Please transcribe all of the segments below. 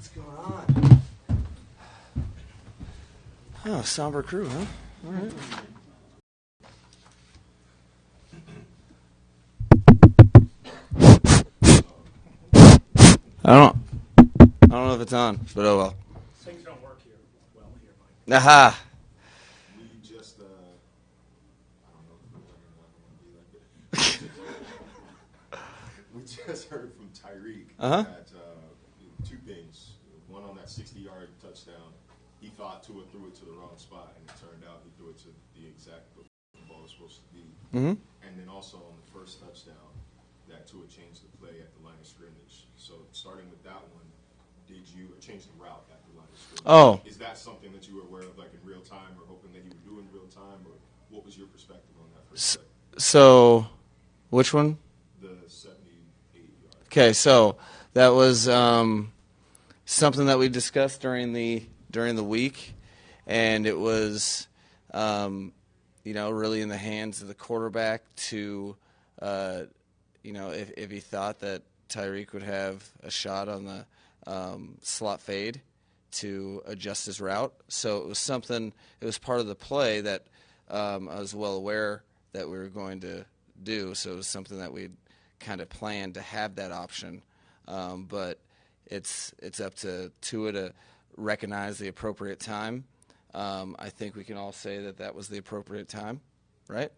What's going on? Oh, somber crew, huh? All right. I don't know if it's on, but oh well. Things don't work here well here, Mike. Aha! We just, I don't know if we're be like it. We just heard from Tyreek that two things. One on that 60-yard touchdown, he thought Tua threw it to the wrong spot, and it turned out he threw it to the exact the ball was supposed to be. Mm-hmm. And then also on the first touchdown, that Tua changed the play at the line of scrimmage. So starting with that one, did you change the route at the line of scrimmage? Oh. Is that something that you were aware of, like in real time, or hoping that you would do in real time, or what was your perspective on that first play? So, which one? The 78-yard. Okay, so that was something that we discussed during the week, and it was really in the hands of the quarterback to if he thought that Tyreek would have a shot on the slot fade to adjust his route. So it was part of the play that I was well aware that we were going to do. So it was something that we'd kind of planned to have that option. But it's up to Tua to recognize the appropriate time. I think we can all say that was the appropriate time, right?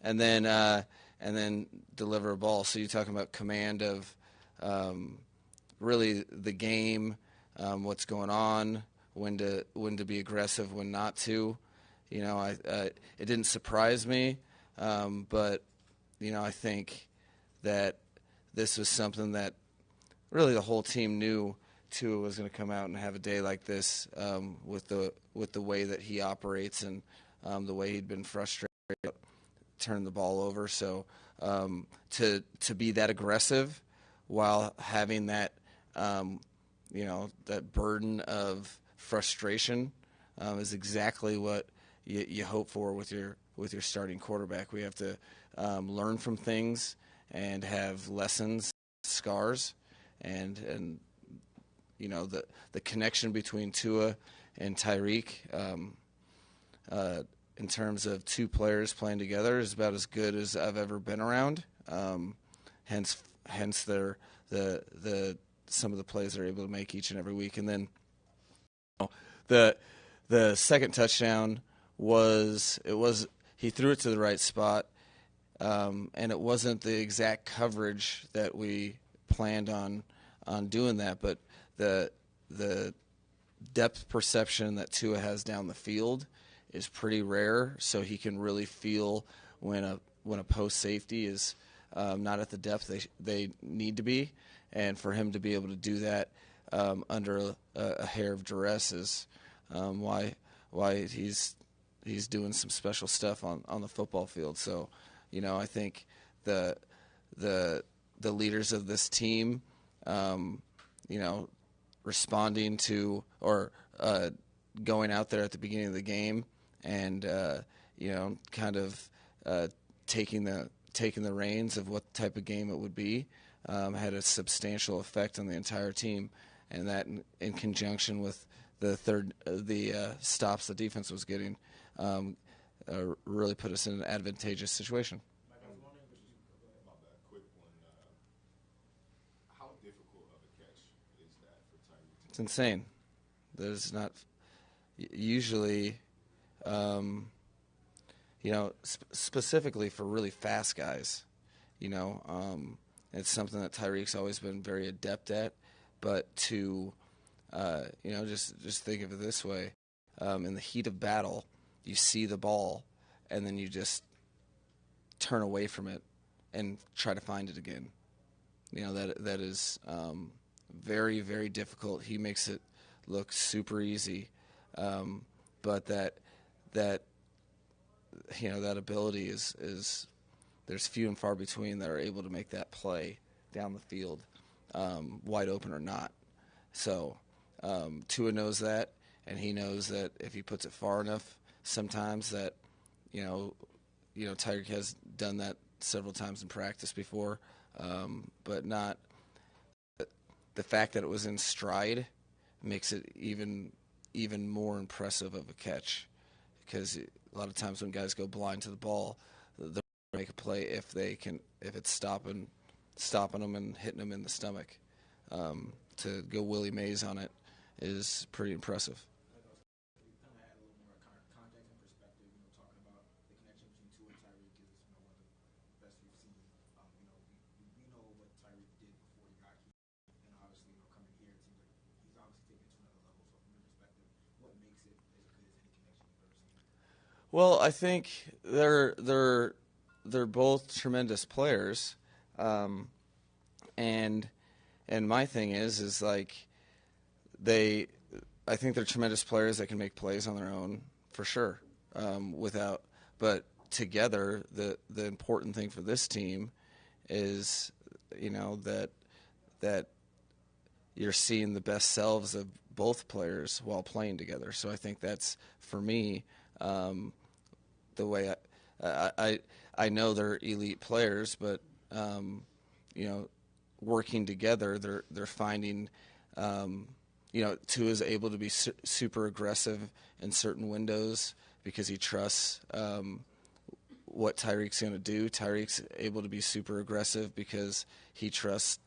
And then deliver a ball. So you're talking about command of really the game, what's going on, when to be aggressive, when not to. It didn't surprise me, but I think that this was something that really the whole team knew Tua was going to come out and have a day like this with the way that he operates and the way he'd been frustrated, turn the ball over. So to be that aggressive while having that that burden of frustration is exactly what you hope for with your starting quarterback. We have to learn from things and have lessons, scars, and the connection between Tua and Tyreek in terms of two players playing together is about as good as I've ever been around. Hence their the some of the plays they're able to make each and every week. And then the second touchdown was he threw it to the right spot, and it wasn't the exact coverage that we planned on doing that, but the depth perception that Tua has down the field is pretty rare, so he can really feel when a post safety is not at the depth they need to be, and for him to be able to do that under a hair of duress is why he's doing some special stuff on the football field. So, I think the leaders of this team, responding to or going out there at the beginning of the game and kind of taking the reins of what type of game it would be had a substantial effect on the entire team, and that in conjunction with the stops the defense was getting really put us in an advantageous situation. About that quick one, how difficult of a catch is that for Tyreek? It's insane. There's not usually, specifically for really fast guys, it's something that Tyreek's always been very adept at. But to, just think of it this way: in the heat of battle, you see the ball, and then you just turn away from it and try to find it again. That is very, very difficult. He makes it look super easy, but that ability is there's few and far between that are able to make that play down the field, wide open or not. So Tua knows that, and he knows that if he puts it far enough, sometimes that Tyreek has done that several times in practice before, but not the fact that it was in stride makes it even more impressive of a catch, because a lot of times when guys go blind to the ball, they'll make a play if it's stopping them and hitting them in the stomach. To go Willie Mays on it is pretty impressive. Can you kind of add a little more context and perspective, talking about the connection between Tua and Tyreek is, one of the best we've seen. We know what Tyreek did before he got here, and obviously, coming here, it seems like he's obviously taken it to another level. So from your perspective, what makes it as good as any connection you've ever seen? Well, I think they're both tremendous players, and my thing is like I think they're tremendous players that can make plays on their own for sure. But together, the important thing for this team is, that you're seeing the best selves of both players while playing together. So I think that's, for me, the way I know they're elite players, but working together, they're finding, Tua is able to be super aggressive in certain windows because he trusts what Tyreek's going to do. Tyreek's able to be super aggressive because he trusts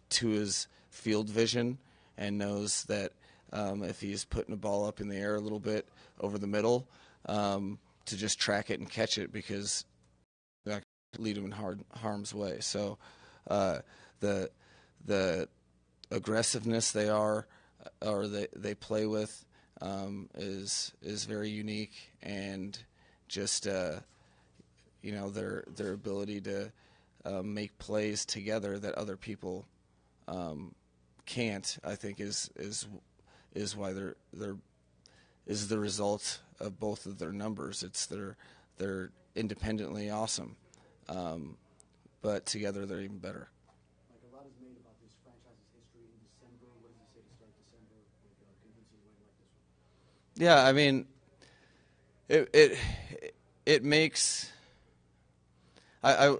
Tua's field vision and knows that if he's putting a ball up in the air a little bit over the middle, to just track it and catch it, because that could lead him in harm's way. So the aggressiveness they play with is very unique, and just their ability to make plays together that other people can't, I think is why they're is the result of both of their numbers. It's they're independently awesome, but together they're even better. Like, a lot is made about this franchise's history in December. What does he say to start December with a convincing win like this one? Yeah, I mean, it makes I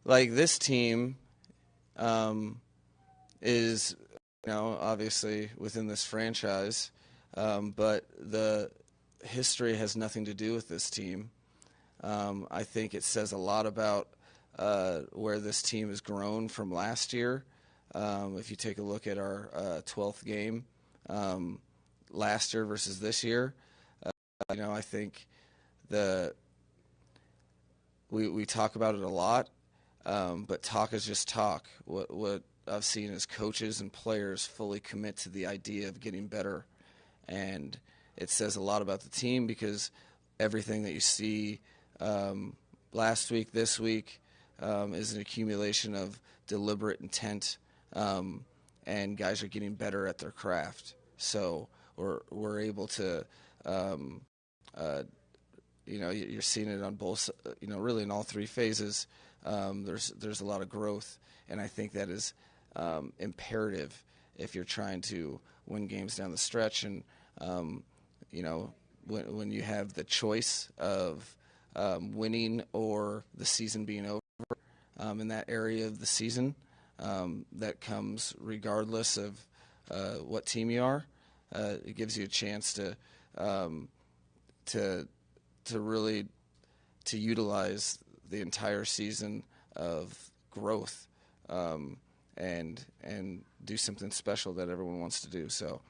like this team is obviously within this franchise, but the history has nothing to do with this team. I think it says a lot about where this team has grown from last year. If you take a look at our 12th game last year versus this year, I think we talk about it a lot, but talk is just talk. What I've seen is coaches and players fully commit to the idea of getting better, and it says a lot about the team, because everything that you see last week, this week, is an accumulation of deliberate intent, and guys are getting better at their craft. So we're able to, you're seeing it on both, really in all three phases. There's a lot of growth, and I think that is imperative if you're trying to win games down the stretch. And when you have the choice of winning or the season being over, in that area of the season, that comes regardless of what team you are. It gives you a chance to really utilize the entire season of growth, and do something special that everyone wants to do. So,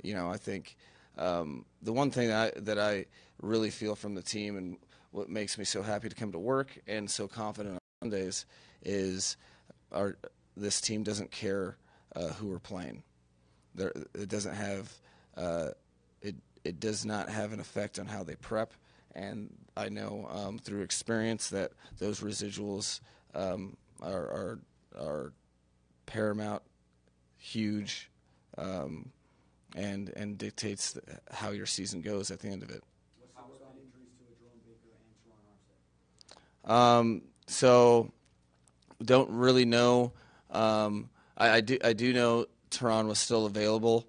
I think the one thing that I really feel from the team, and what makes me so happy to come to work and so confident on Mondays, is this team doesn't care who we're playing. It doesn't have it does not have an effect on how they prep, and I know through experience that those residuals are paramount, huge, and dictates how your season goes at the end of it. How about injuries to Jerome Baker and Teron Armstead? So don't really know. I do know Teron was still available,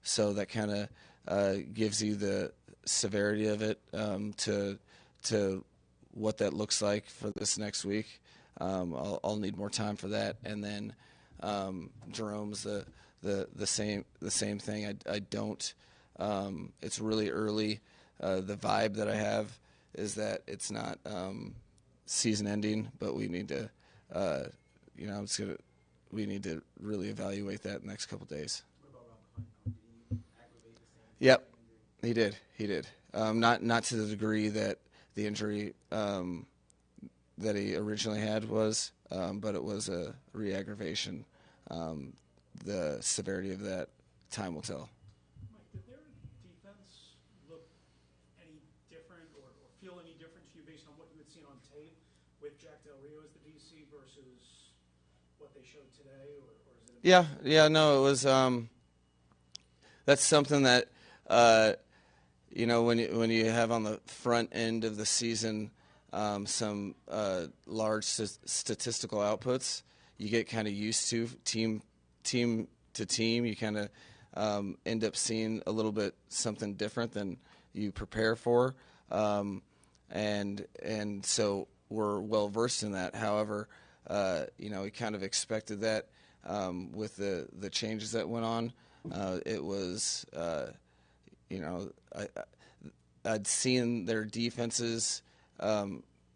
so that kind of gives you the severity of it, to what that looks like for this next week. I'll need more time for that, and then Jerome's the same thing. I don't. It's really early. The vibe that I have is that it's not season ending, but we need to, we need to really evaluate that in the next couple days. What about Rob Hunt? Did he aggravate the same? Yep, he did. He did. Not to the degree that the injury that he originally had was, but it was a re-aggravation. The severity of that, time will tell. Mike, did their defense look any different or feel any different to you based on what you had seen on tape with Jack Del Rio as the DC versus what they showed today, or is it? Yeah, no, it was. That's something that when you have on the front end of the season some large statistical outputs, you get kind of used to team to team. You kind of end up seeing a little bit something different than you prepare for, and so we're well versed in that. However, we kind of expected that with the changes that went on. It was, I'd seen their defenses,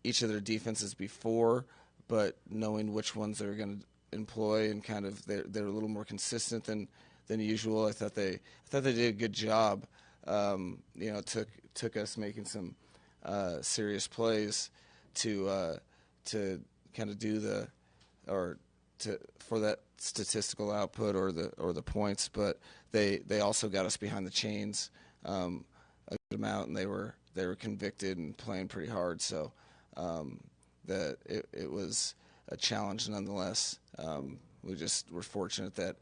each of their defenses before, but knowing which ones they were going to employ and kind of they're a little more consistent than usual. I thought they did a good job. Took us making some serious plays to kind of do for that statistical output or the points, but they also got us behind the chains a good amount, and they were convicted and playing pretty hard. So that it was a challenge nonetheless. We just were fortunate that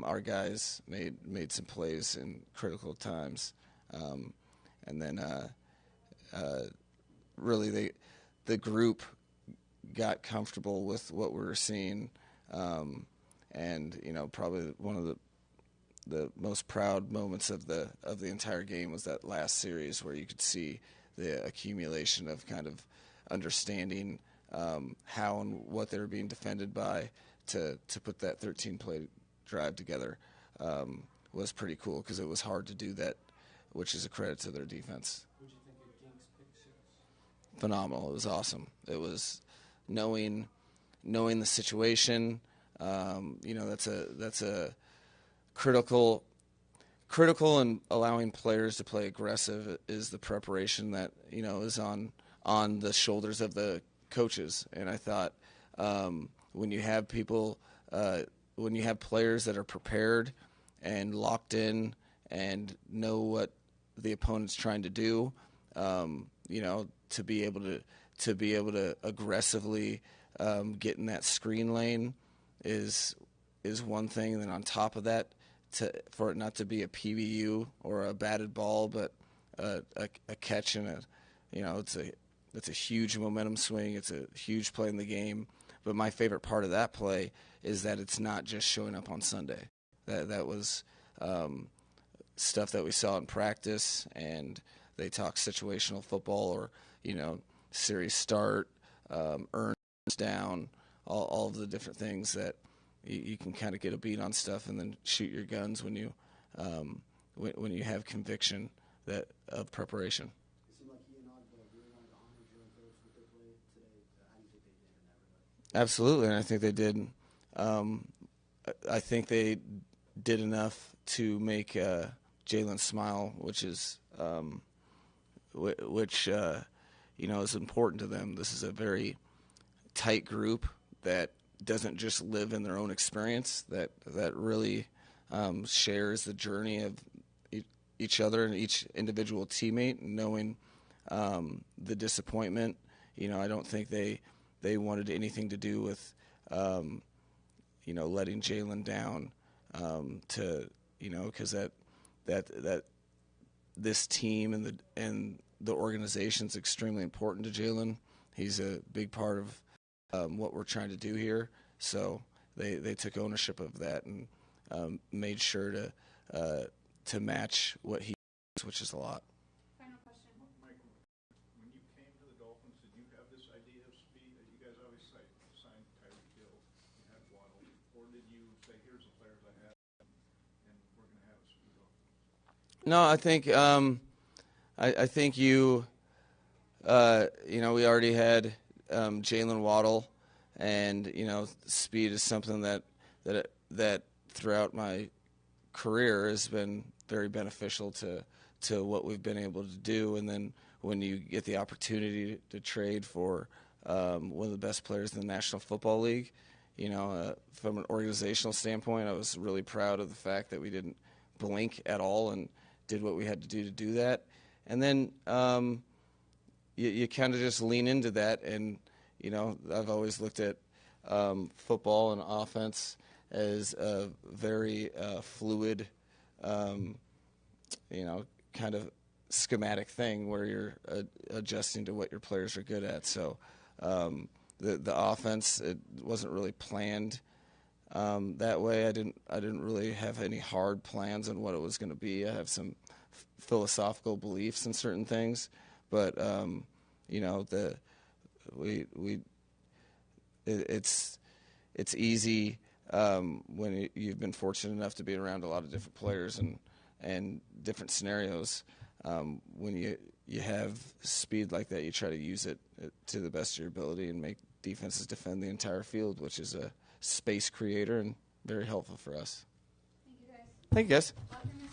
our guys made some plays in critical times, and then really the group got comfortable with what we were seeing, and probably one of the most proud moments of the entire game was that last series where you could see the accumulation of kind of understanding how and what they were being defended by to put that 13-play drive together was pretty cool, because it was hard to do that, which is a credit to their defense. What did you think of Gink's pick six? Phenomenal. It was awesome. It was knowing the situation. That's a critical in allowing players to play aggressive is the preparation that is on the shoulders of the coaches. And I thought when you have people, when you have players that are prepared and locked in and know what the opponent's trying to do, to be able to aggressively get in that screen lane is one thing. And then on top of that, for it not to be a PBU or a batted ball, but a catch and it's a huge momentum swing. It's a huge play in the game. But my favorite part of that play is that it's not just showing up on Sunday. That was stuff that we saw in practice, and they talk situational football or series start, earns down, all of the different things that you can kind of get a beat on stuff and then shoot your guns when you have conviction of preparation. It seemed like he and Ogba really wanted to honor Jalen Phillips with their play today. How do you think they did in that regard? Absolutely, and I think they did. I think they did enough to make Jalen smile, which is is important to them. This is a very tight group that doesn't just live in their own experience, that really shares the journey of each other and each individual teammate, knowing the disappointment. I don't think they wanted anything to do with letting Jalen down, because that this team and the organization is extremely important to Jalen. He's a big part of what we're trying to do here. So they took ownership of that and made sure to match what he does, which is a lot. Final question. Mike, when you came to the Dolphins, did you have this idea of speed? You guys always signed Tyreek Hill, you had Waddle, or did No, I think I think you know, we already had Jalen Waddle, and you know, speed is something that throughout my career has been very beneficial to what we've been able to do. And then when you get the opportunity to trade for one of the best players in the National Football League, you know, from an organizational standpoint, I was really proud of the fact that we didn't blink at all and did what we had to do that. And then you kind of just lean into that. And, you know, I've always looked at football and offense as a very fluid, you know, kind of schematic thing where you're adjusting to what your players are good at. So the offense, it wasn't really planned that way. I didn't really have any hard plans on what it was going to be. I have some philosophical beliefs in certain things, but you know, it's easy when you've been fortunate enough to be around a lot of different players and different scenarios. When you have speed like that, you try to use it to the best of your ability and make defenses defend the entire field, which is a space creator and very helpful for us. Thank you, guys. Thank you, guys. Welcome, Ms.